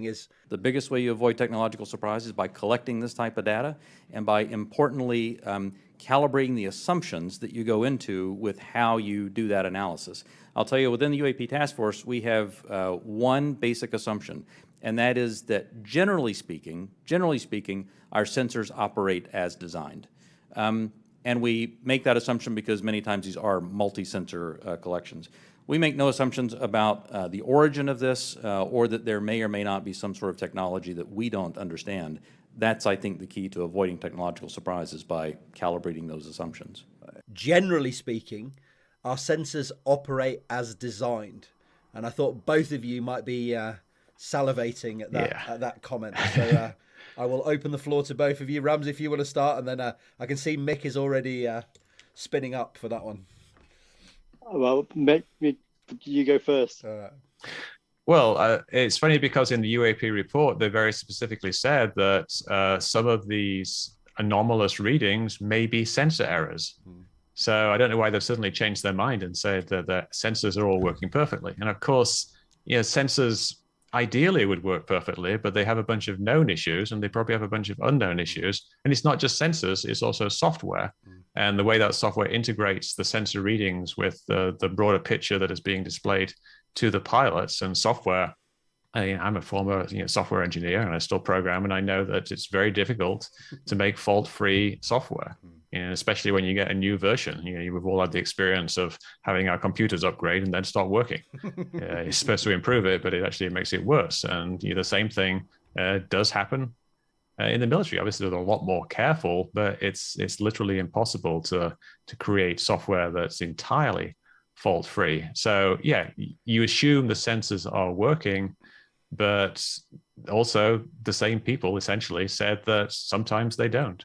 is the biggest way you avoid technological surprises by collecting this type of data and by importantly calibrating the assumptions that you go into with how you do that analysis. I'll tell you, within the UAP task force, we have one basic assumption, and that is that generally speaking, our sensors operate as designed. And we make that assumption because many times these are multi-sensor collections. We make no assumptions about the origin of this or that there may or may not be some sort of technology that we don't understand. That's, I think, the key to avoiding technological surprises by calibrating those assumptions. Generally speaking, our sensors operate as designed. And I thought both of you might be salivating at that comment. So I will open the floor to both of you. Rams, if you want to start, and then I can see Mick is already spinning up for that one. Well, Mick, you go first. Well, it's funny because in the UAP report, they very specifically said that some of these anomalous readings may be sensor errors. So I don't know why they've suddenly changed their mind and said that the sensors are all working perfectly. And of course, sensors ideally would work perfectly, but they have a bunch of known issues and they probably have a bunch of unknown issues. And it's not just sensors, it's also software. And the way that software integrates the sensor readings with the broader picture that is being displayed to the pilots and software. I'm a former software engineer and I still program, and I know that it's very difficult to make fault-free software, especially when you get a new version. We've all had the experience of having our computers upgrade and then stop working. It's supposed to improve it, but it actually makes it worse. And the same thing does happen in the military. Obviously, they're a lot more careful, but it's literally impossible to create software that's entirely fault-free. So yeah, you assume the sensors are working, but also the same people essentially said that sometimes they don't.